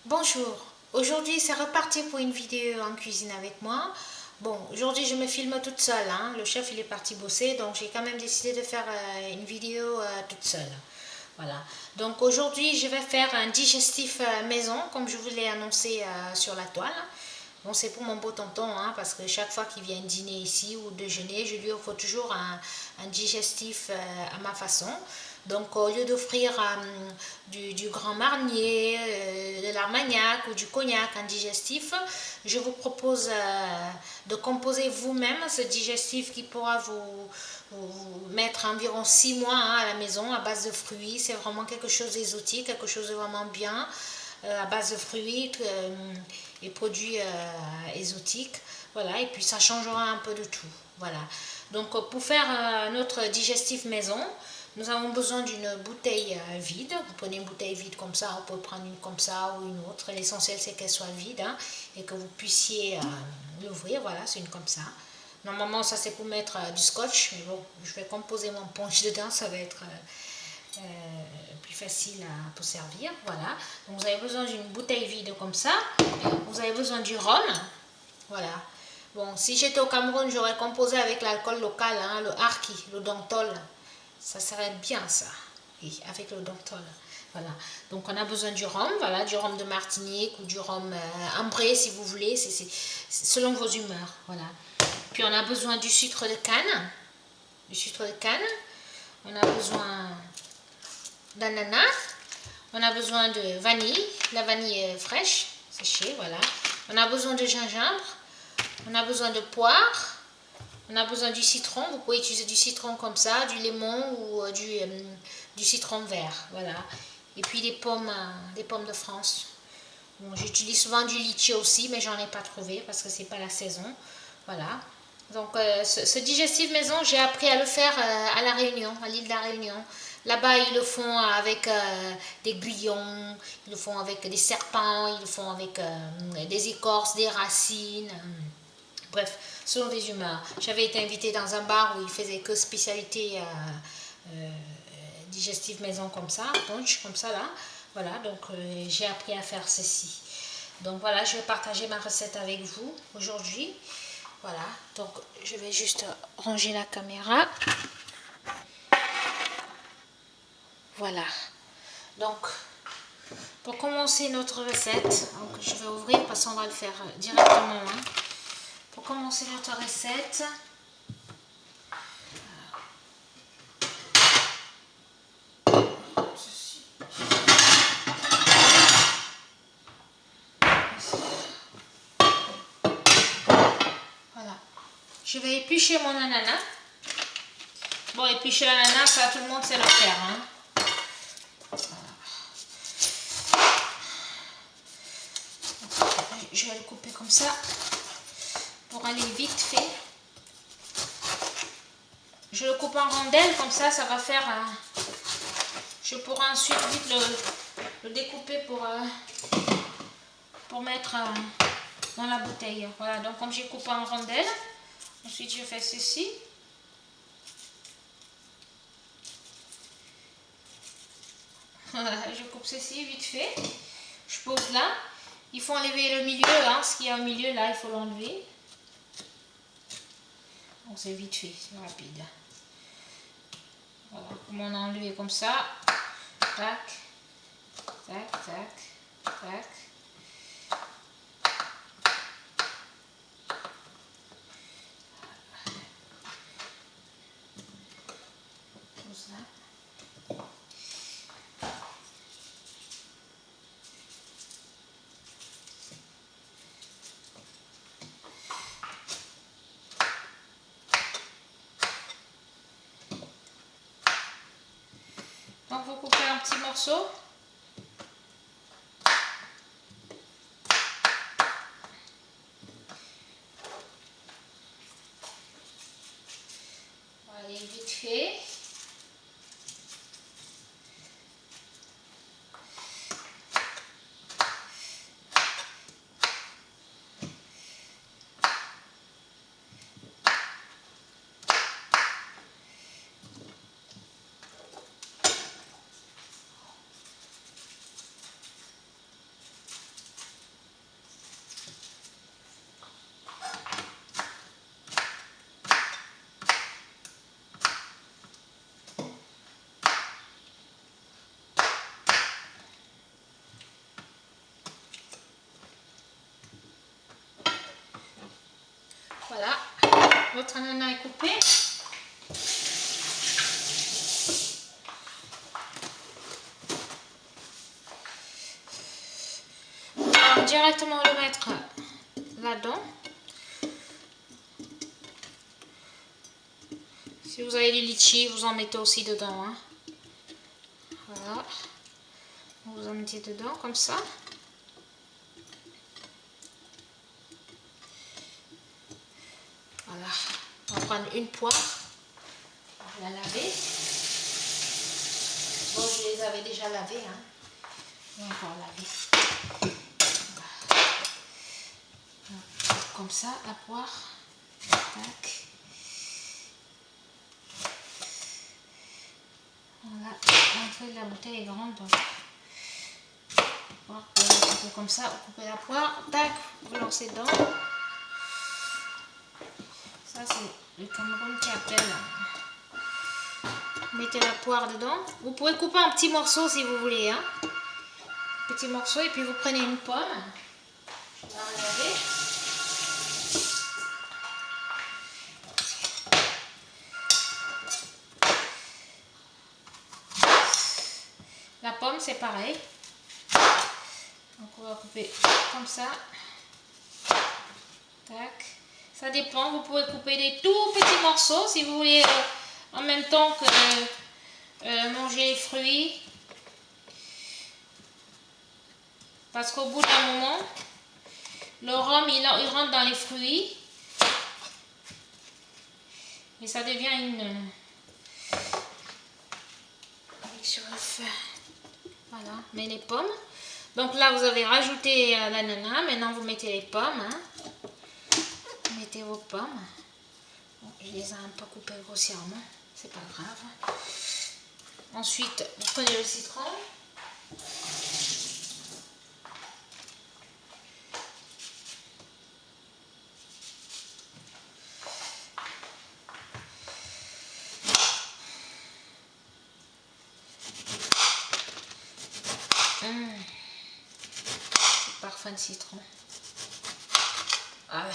Bonjour, aujourd'hui c'est reparti pour une vidéo en cuisine avec moi. Bon, aujourd'hui je me filme toute seule, hein. Le chef il est parti bosser, donc j'ai quand même décidé de faire une vidéo toute seule. Voilà, donc aujourd'hui je vais faire un digestif maison, comme je vous l'ai annoncé sur la toile. Bon, c'est pour mon beau tonton, hein, parce que chaque fois qu'il vient dîner ici ou déjeuner, je lui offre toujours un digestif à ma façon. Donc, au lieu d'offrir du Grand Marnier, de l'Armagnac ou du cognac en digestif, je vous propose de composer vous-même ce digestif qui pourra vous mettre environ 6 mois hein, à la maison à base de fruits. C'est vraiment quelque chose d'exotique, quelque chose de vraiment bien à base de fruits et produits exotiques. Voilà, et puis ça changera un peu de tout. Voilà. Donc pour faire notre digestif maison, nous avons besoin d'une bouteille vide. Vous prenez une bouteille vide comme ça, on peut prendre une comme ça ou une autre. L'essentiel c'est qu'elle soit vide hein, et que vous puissiez l'ouvrir. Voilà, c'est une comme ça. Normalement ça c'est pour mettre du scotch, mais bon, je vais composer mon punch dedans, ça va être plus facile pour servir. Voilà, donc vous avez besoin d'une bouteille vide comme ça. Vous avez besoin du rhum. Voilà. Bon, si j'étais au Cameroun, j'aurais composé avec l'alcool local, hein, le harki, le dentol. Ça serait bien ça. Oui, avec le dentol. Voilà. Donc on a besoin du rhum, voilà, du rhum de Martinique ou du rhum ambré si vous voulez, c'est selon vos humeurs. Voilà. Puis on a besoin du sucre de canne, du sucre de canne. On a besoin d'ananas. On a besoin de vanille, la vanille fraîche, séchée, voilà. On a besoin de gingembre. On a besoin de poire. On a besoin du citron. Vous pouvez utiliser du citron comme ça, du limon ou du citron vert, voilà. Et puis des pommes de France. Bon, j'utilise souvent du litchi aussi, mais j'en ai pas trouvé parce que c'est pas la saison, voilà. Donc ce digestif maison, j'ai appris à le faire à La Réunion, à l'île de la Réunion. Là-bas, ils le font avec des grillons, ils le font avec des serpents, ils le font avec des écorces, des racines. Bref, selon des humeurs. J'avais été invitée dans un bar où ils faisaient que spécialité digestive maison comme ça, punch comme ça là. Voilà, donc j'ai appris à faire ceci. Donc voilà, je vais partager ma recette avec vous aujourd'hui. Voilà, donc je vais juste ranger la caméra. Voilà. Donc, pour commencer notre recette, donc je vais ouvrir parce qu'on va le faire directement. Hein. Pour commencer notre recette, voilà. Je vais éplucher mon ananas. Bon, éplucher l'ananas, ça tout le monde sait le faire. Hein. Je vais le couper comme ça pour aller vite fait. Je le coupe en rondelles comme ça va faire. Je pourrai ensuite vite le découper pour mettre dans la bouteille. Voilà, donc comme j'ai coupé en rondelles, ensuite je fais ceci. Voilà, je coupe ceci vite fait. Je pose là. Il faut enlever le milieu, hein, ce qui est au milieu là, il faut l'enlever. Donc c'est vite fait, c'est rapide. Voilà, comme on a enlevé comme ça. Tac, tac, tac, tac. Comme ça. Donc vous coupez un petit morceau. Allez, vite fait. Voilà, votre ananas est coupé. On va directement le mettre là-dedans. Si vous avez du litchi, vous en mettez aussi dedans. Hein. Voilà. Vous en mettez dedans comme ça. Voilà. On va prendre une poire. On va la laver. Bon, je les avais déjà lavées. Hein. Et encore laver. Comme ça, la poire. Tac. Voilà. L'entrée de la bouteille est grande. Donc. Un peu comme ça, vous coupez la poire. Tac. Vous lancez dedans. Ça, c'est le Cameroun qui appelle. Mettez la poire dedans. Vous pouvez couper en petits morceaux si vous voulez. Hein. Petits morceaux. Et puis vous prenez une pomme. Je vais la regarder. La pomme, c'est pareil. Donc on va couper comme ça. Tac. Ça dépend. Vous pouvez couper des tout petits morceaux si vous voulez en même temps que manger les fruits. Parce qu'au bout d'un moment, le rhum il rentre dans les fruits et ça devient une sur le feu. Voilà, mais les pommes. Donc là vous avez rajouté l'ananas. Maintenant vous mettez les pommes. Hein. Vous mettez vos pommes. Bon, je les ai un peu coupées grossièrement, c'est pas grave. Ensuite vous prenez le citron. C'est parfum de citron. Voilà.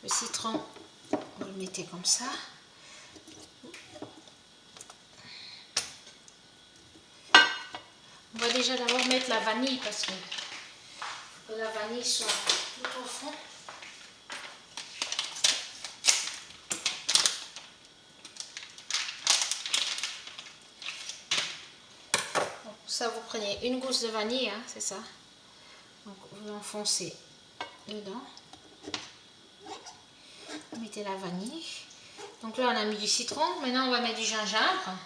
Le citron, vous le mettez comme ça. On va déjà d'abord mettre la vanille parce que la vanille soit tout au fond. Donc, pour ça, vous prenez une gousse de vanille, hein, c'est ça. Donc, vous l'enfoncez dedans. Vous mettez la vanille. Donc là, on a mis du citron. Maintenant, on va mettre du gingembre.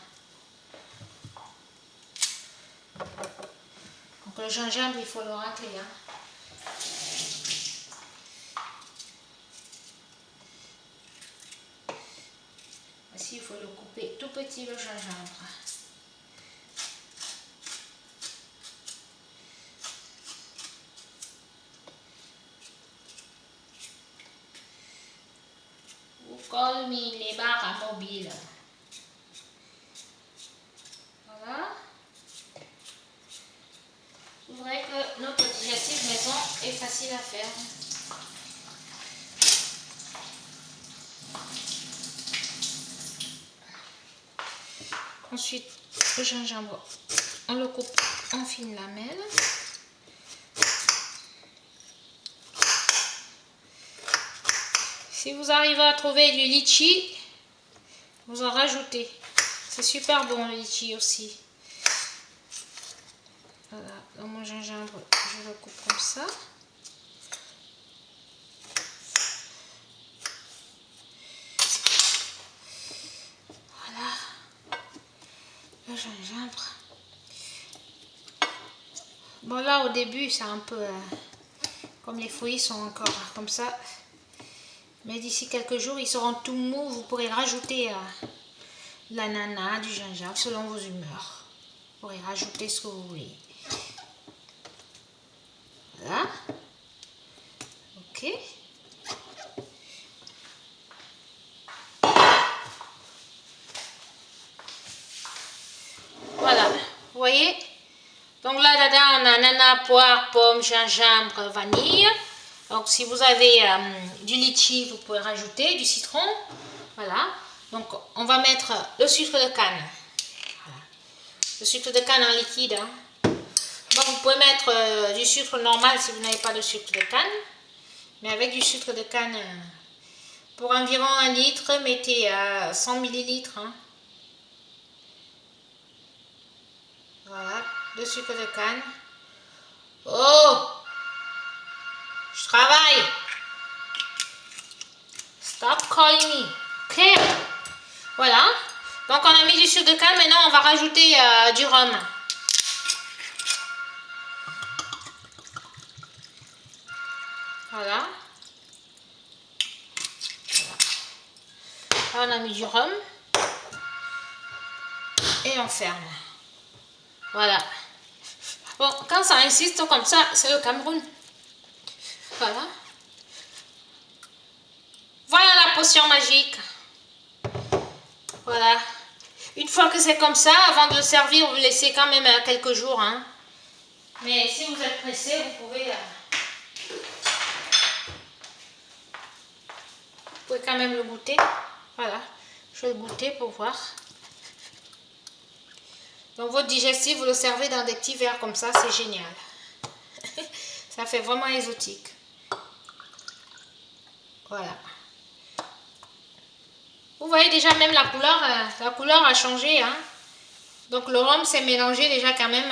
Donc le gingembre, il faut le racler. Hein. Ici, il faut le couper tout petit, le gingembre. Comme les barres à mobile. Voilà. C'est vrai que notre digestif maison est facile à faire. Ensuite, le gingembre, on le coupe en fines lamelles. Si vous arrivez à trouver du litchi, vous en rajoutez. C'est super bon le litchi aussi. Voilà, dans mon gingembre, je le coupe comme ça. Voilà, le gingembre. Bon là au début c'est un peu comme les fruits sont encore comme ça. Mais d'ici quelques jours, ils seront tout mous. Vous pourrez rajouter l'ananas, du gingembre, selon vos humeurs. Vous pourrez rajouter ce que vous voulez. Voilà. Ok. Voilà. Vous voyez? Donc là, dedans, on a ananas, poire, pomme, gingembre, vanille. Donc si vous avez du litchi, vous pouvez rajouter du citron. Voilà. Donc on va mettre le sucre de canne. Voilà. Le sucre de canne en liquide. Hein. Bon, vous pouvez mettre du sucre normal si vous n'avez pas de sucre de canne. Mais avec du sucre de canne, pour environ 1 litre, mettez 100 millilitres. Hein. Voilà, de sucre de canne. Oh! Je travaille! Stop calling me. Ok. Voilà. Donc on a mis du sucre de canne. Maintenant on va rajouter du rhum. Voilà. Là on a mis du rhum. Et on ferme. Voilà. Bon, quand ça insiste comme ça, c'est le Cameroun. Voilà. Voilà la potion magique. Voilà. Une fois que c'est comme ça, avant de le servir, vous laissez quand même quelques jours. Hein. Mais si vous êtes pressé, vous pouvez quand même le goûter. Voilà. Je vais le goûter pour voir. Donc votre digestif, vous le servez dans des petits verres comme ça, c'est génial. Ça fait vraiment exotique. Voilà. Vous voyez déjà même la couleur a changé. Hein. Donc le rhum s'est mélangé déjà quand même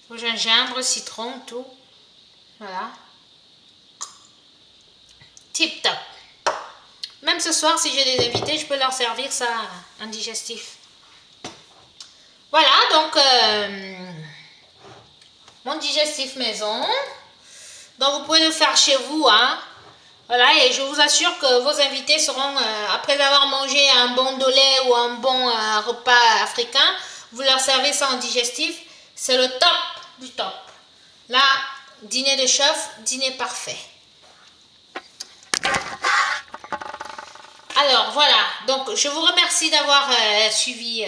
au gingembre, citron, tout. Voilà. Tip top. Même ce soir, si j'ai des invités, je peux leur servir ça en digestif. Voilà, donc mon digestif maison. Donc vous pouvez le faire chez vous, hein. Voilà, et je vous assure que vos invités seront, après avoir mangé un bon dolé ou un bon repas africain, vous leur servez ça en digestif, c'est le top du top. Là, dîner de chef, dîner parfait. Alors voilà, donc je vous remercie d'avoir suivi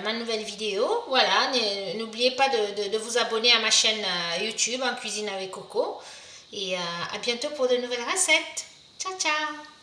ma nouvelle vidéo. Voilà, n'oubliez pas de vous abonner à ma chaîne YouTube en cuisine avec Coco. Et à bientôt pour de nouvelles recettes. Ciao, ciao!